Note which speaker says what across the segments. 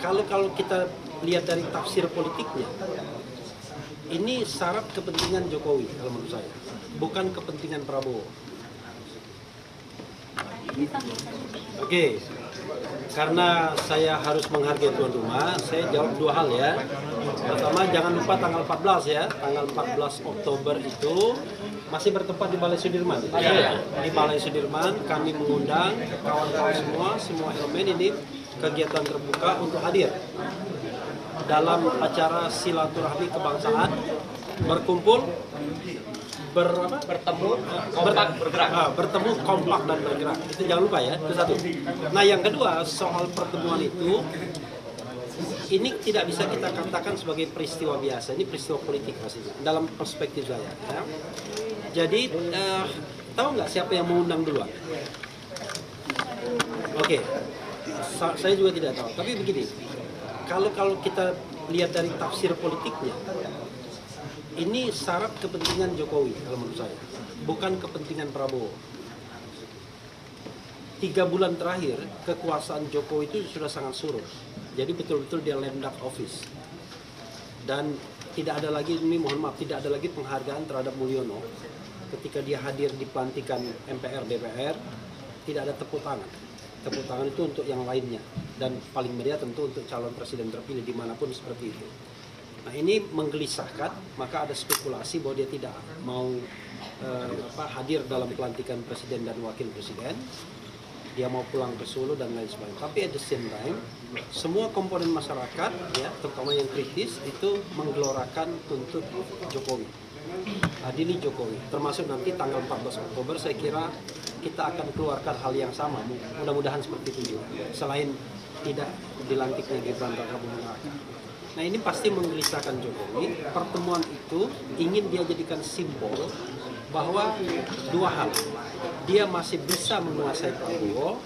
Speaker 1: kalau kita lihat dari tafsir politiknya, ini syarat kepentingan Jokowi kalau menurut saya, bukan kepentingan Prabowo. Oke, karena saya harus menghargai tuan rumah, saya jawab dua hal ya. Pertama, jangan lupa tanggal 14 ya, tanggal 14 Oktober itu masih bertempat di Balai Sudirman. Di Balai Sudirman kami mengundang kawan-kawan semua elemen ini kegiatan terbuka untuk hadir dalam acara silaturahmi kebangsaan, berkumpul, bertemu, kompak dan bergerak. Itu jangan lupa ya, itu satu. Nah yang kedua, soal pertemuan itu, ini tidak bisa kita katakan sebagai peristiwa biasa, ini peristiwa politik pastinya, dalam perspektif saya. Ya. Jadi, tahu nggak siapa yang mengundang duluan? Oke, saya juga tidak tahu. Tapi begini, kalau kita lihat dari tafsir politiknya, ini syarat kepentingan Jokowi kalau menurut saya, bukan kepentingan Prabowo. 3 bulan terakhir kekuasaan Jokowi itu sudah sangat surut. Jadi betul-betul dia lame duck office. Dan tidak ada lagi, ini mohon maaf, tidak ada lagi penghargaan terhadap Mulyono. Ketika dia hadir di pelantikan MPR DPR, tidak ada tepuk tangan. Tepuk tangan itu untuk yang lainnya. Dan paling meriah tentu untuk calon presiden terpilih dimanapun seperti itu. Nah ini menggelisahkan, maka ada spekulasi bahwa dia tidak mau hadir dalam pelantikan presiden dan wakil presiden. Dia mau pulang ke Solo dan lain sebagainya. Tapi at the same time, semua komponen masyarakat, ya, terutama yang kritis, itu menggelorakan untuk Jokowi. Adili Jokowi. Termasuk nanti tanggal 14 Oktober, saya kira kita akan keluarkan hal yang sama. Mudah-mudahan seperti itu juga. Selain tidak dilantiknya Gibran Raka Buming Raka. Nah ini pasti menggelisahkan Jokowi. Pertemuan itu ingin dia jadikan simbol bahwa dua hal, dia masih bisa menguasai Prabowo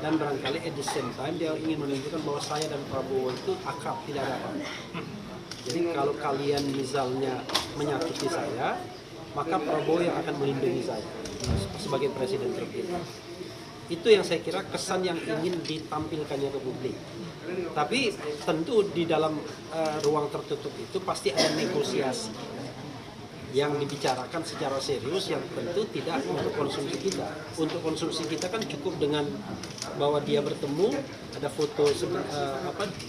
Speaker 1: dan barangkali at the same time dia ingin menunjukkan bahwa saya dan Prabowo itu akrab, tidak ada apa-apa. Jadi kalau kalian misalnya menyakiti saya, maka Prabowo yang akan melindungi saya sebagai presiden terpilih. Itu yang saya kira kesan yang ingin ditampilkannya ke publik. Tapi tentu di dalam ruang tertutup itu pasti ada negosiasi yang dibicarakan secara serius yang tentu tidak untuk konsumsi kita. Untuk konsumsi kita kan cukup dengan bahwa dia bertemu, ada foto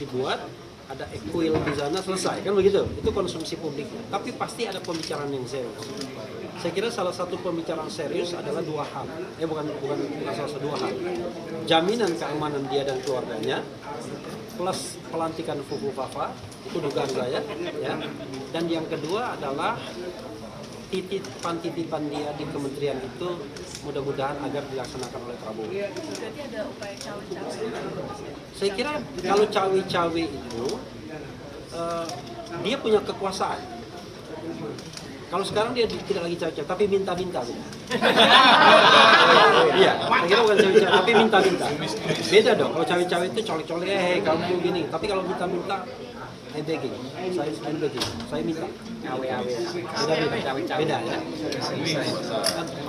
Speaker 1: dibuat, ada equil di sana, selesai kan begitu. Itu konsumsi publiknya. Tapi pasti ada pembicaraan yang serius. Saya kira salah satu pembicaraan serius adalah dua hal. Bukan salah satu, dua hal. Jaminan keamanan dia dan keluarganya, plus pelantikan Fufu Fafa, itu dugaan saya, ya. Dan yang kedua adalah titipan dia di kementerian itu mudah-mudahan agar dilaksanakan oleh Prabowo.
Speaker 2: Berarti ada upaya cawe-cawe?
Speaker 1: Saya kira kalau cawe-cawe itu dia punya kekuasaan. Kalau sekarang dia tidak lagi cawe-cawe, tapi minta-minta. Iya, saya kira bukan cawe-cawe, tapi minta-minta. Beda dong, kalau cawe-cawe itu colek-colek, kamu gini. Tapi kalau minta-minta, I'm begging, saya minta. Beda ya.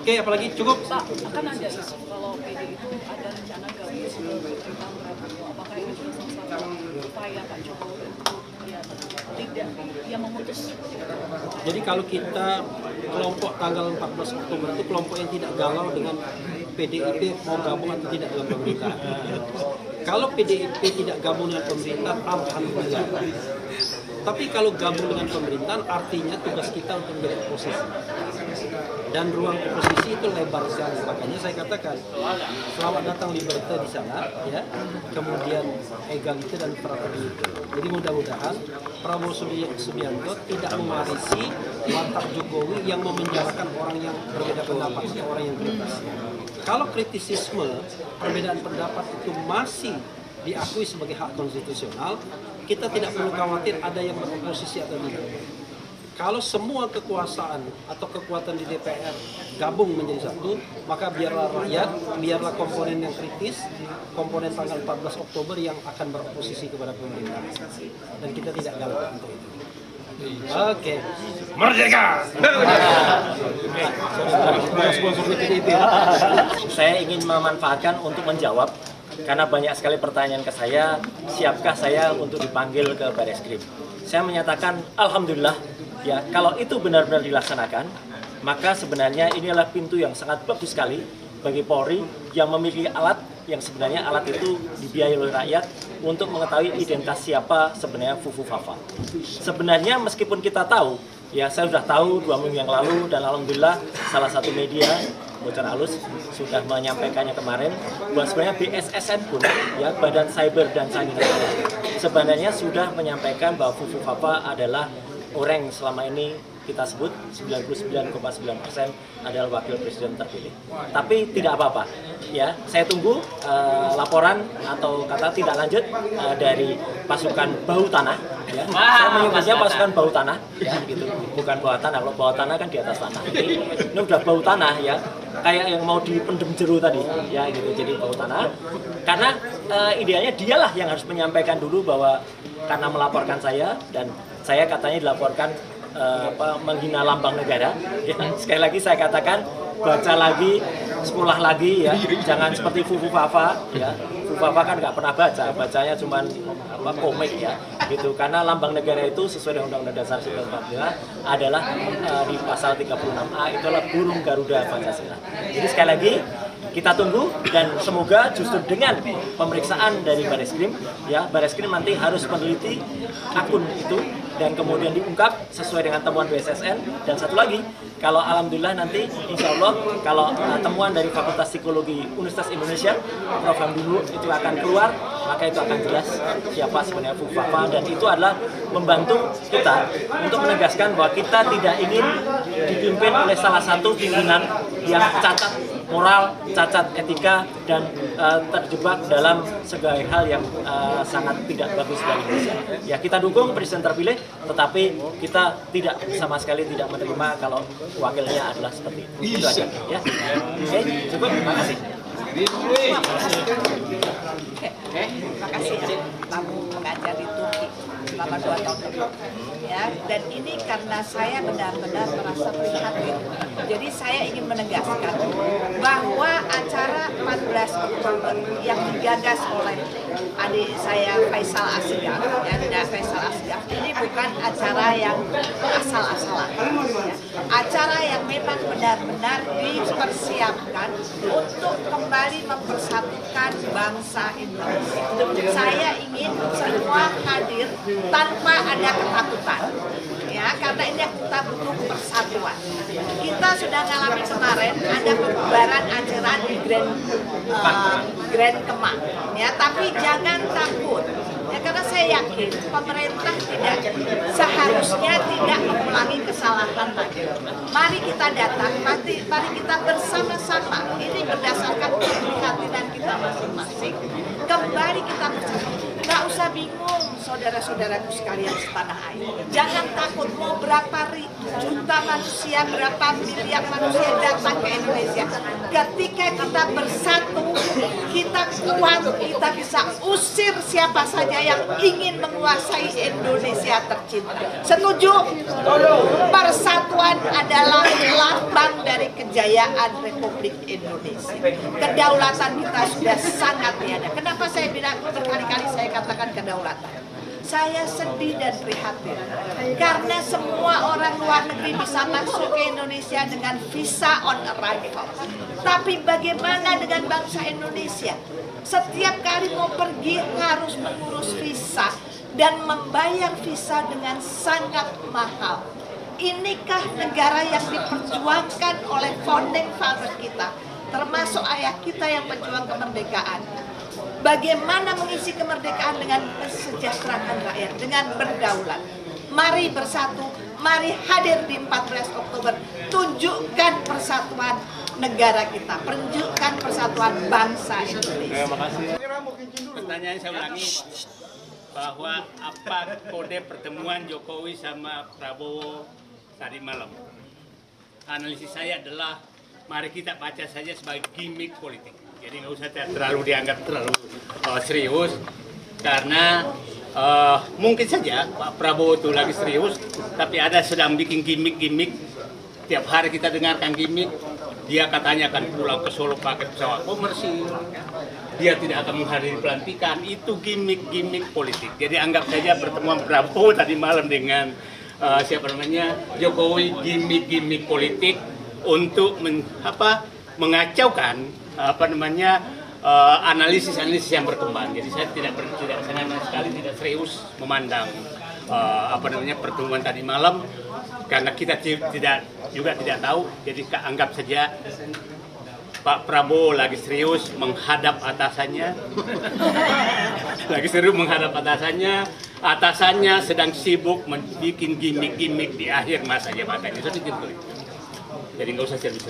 Speaker 1: Oke, apalagi cukup?
Speaker 2: Pak, akan ada isu kalau PD itu ada rencana gabung dengan pemerintahan Prabowo. Apakah itu salah satu upaya Pak Jokowi untuk tidak memutus?
Speaker 1: Jadi kalau kita kelompok tanggal 14 Oktober itu kelompok yang tidak galau dengan PDIP mau gabung atau tidak dalam pemerintahan. Kalau PDIP tidak gabung dengan pemerintahan, alhamdulillah. Tapi kalau gabung dengan pemerintahan, artinya tugas kita untuk menjadi oposisi. Dan ruang oposisi itu lebar sekali. Makanya saya katakan, selamat datang Liberté di sana, ya. Kemudian Egalite dan Fraternité. Jadi mudah-mudahan Prabowo Subianto tidak mewarisi watak Jokowi yang memenjarakan orang yang berbeda pendapat atau orang yang kritis. Kalau kritisisme, perbedaan pendapat itu masih diakui sebagai hak konstitusional, kita tidak perlu khawatir ada yang beroposisi atau tidak. Kalau semua kekuasaan atau kekuatan di DPR gabung menjadi satu, maka biarlah rakyat, biarlah komponen yang kritis, komponen tanggal 14 Oktober yang akan beroposisi kepada pemerintah. Dan kita tidak galau untuk itu. Oke. Merdeka!
Speaker 3: Saya ingin memanfaatkan untuk menjawab karena banyak sekali pertanyaan ke saya, siapkah saya untuk dipanggil ke Bareskrim. Saya menyatakan alhamdulillah ya, kalau itu benar-benar dilaksanakan, maka sebenarnya ini adalah pintu yang sangat bagus sekali bagi Polri yang memiliki alat yang sebenarnya alat itu dibiayai oleh rakyat untuk mengetahui identitas siapa sebenarnya Fufu Fafa. Sebenarnya meskipun kita tahu, ya saya sudah tahu 2 minggu yang lalu dan alhamdulillah salah satu media Bocor Halus sudah menyampaikannya kemarin bahwa sebenarnya BSSN pun ya Badan Cyber dan Sandi Negara sebenarnya sudah menyampaikan bahwa Fufu Fafa adalah orang yang selama ini kita sebut 99,9% adalah wakil presiden terpilih. Tapi tidak apa-apa, ya. Saya tunggu laporan atau kata tidak lanjut dari pasukan bau tanah. Ya. Saya menyebutnya pasukan bau tanah, ya, gitu. Bukan bawah tanah. Kalau bawah tanah kan di atas tanah. Ini udah bau tanah, ya. Kayak yang mau dipendem jeru tadi, ya, gitu. Jadi bau tanah. Karena idealnya dialah yang harus menyampaikan dulu bahwa karena melaporkan saya dan saya katanya dilaporkan menghina lambang negara. Ya, sekali lagi saya katakan, baca lagi, sekolah lagi ya, jangan seperti Fufu Fafa ya. Fufu Fafa kan nggak pernah baca, bacanya cuma komik ya, gitu. Karena lambang negara itu sesuai dengan Undang-Undang Dasar 1945 adalah di pasal 36A itu adalah burung Garuda Pancasila. Jadi sekali lagi kita tunggu dan semoga justru dengan pemeriksaan dari Bareskrim ya, Bareskrim nanti harus meneliti akun itu dan kemudian diungkap sesuai dengan temuan BSSN. Dan satu lagi, kalau alhamdulillah nanti insya Allah kalau temuan dari Fakultas Psikologi Universitas Indonesia Prof. Hamdulu itu akan keluar, maka itu akan jelas siapa sebenarnya Fufu Fafa, dan itu adalah membantu kita untuk menegaskan bahwa kita tidak ingin dipimpin oleh salah satu pimpinan yang cacat moral, cacat etika, dan terjebak dalam segala hal yang sangat tidak bagus bagi Indonesia. Ya, kita dukung presiden terpilih, tetapi kita tidak sama sekali tidak menerima kalau wakilnya adalah seperti itu. Itu aja, ya. Oke, cukup. Terima kasih.
Speaker 2: Terima kasih ya, kamu mengajar di Turki selama 2 tahun lebih. Ya, dan ini karena saya benar-benar merasa prihatin. Jadi saya ingin menegaskan bahwa acara 14 Oktober yang digagas oleh adik saya Faisal Asgaf, ya, Faisal Asgaf, ini bukan acara yang asal-asalan. Ya. Acara yang memang benar-benar dipersiapkan untuk kembali mempersatukan bangsa Indonesia. Saya ingin semua hadir tanpa ada ketakutan, ya, karena ini kita butuh persatuan. Kita sudah mengalami kemarin ada pembubaran acara di Grand Kemang, ya, tapi jangan takut. Ya, karena saya yakin pemerintah seharusnya tidak mengulangi kesalahan lagi. Mari kita datang, mari kita bersama-sama. Ini berdasarkan keprihatinan kita masing-masing. Kembali kita bersama. Nggak usah bingung, saudara-saudaraku sekalian setanah air. Jangan takut mau berapa juta manusia, berapa miliar manusia datang ke Indonesia. Ketika kita bersatu, kita kuat, kita bisa usir siapa saja yang ingin menguasai Indonesia tercinta. Setuju? Persatuan adalah lambang dari kejayaan Republik Indonesia. Kedaulatan kita sudah sangat tiada. Kenapa saya bilang berkali-kali saya katakan kedaulatan? Saya sedih dan prihatin karena semua orang luar negeri bisa masuk ke Indonesia dengan visa on arrival. Tapi bagaimana dengan bangsa Indonesia? Setiap kali mau pergi harus mengurus visa dan membayar visa dengan sangat mahal. Inikah negara yang diperjuangkan oleh founding father kita, termasuk ayah kita yang berjuang kemerdekaan? Bagaimana mengisi kemerdekaan dengan kesejahteraan rakyat, dengan berdaulat. Mari bersatu, mari hadir di 14 Oktober, tunjukkan persatuan negara kita, tunjukkan persatuan bangsa Indonesia.
Speaker 4: Terima kasih. Pertanyaan saya ulangi, bahwa apa kode pertemuan Jokowi sama Prabowo tadi malam? Analisis saya adalah, mari kita baca saja sebagai gimmick politik. Jadi nggak usah terlalu dianggap terlalu serius, karena mungkin saja Pak Prabowo itu lagi serius, tapi ada sedang bikin gimmick. Tiap hari kita dengarkan gimmick. Dia katanya akan pulang ke Solo pakai pesawat komersil. dia tidak akan menghadiri pelantikan, itu gimmick-gimmick politik. Jadi anggap saja pertemuan Prabowo tadi malam dengan Jokowi gimmick-gimmick politik untuk mengacaukan analisis-analisis yang berkembang. Jadi saya tidak sama sekali tidak serius memandang pertemuan tadi malam, karena kita juga tidak tahu. Jadi anggap saja Pak Prabowo lagi serius menghadap atasannya, atasannya sedang sibuk membuat gimmick-gimmick di akhir masa jabatannya. Jadi nggak usah serius.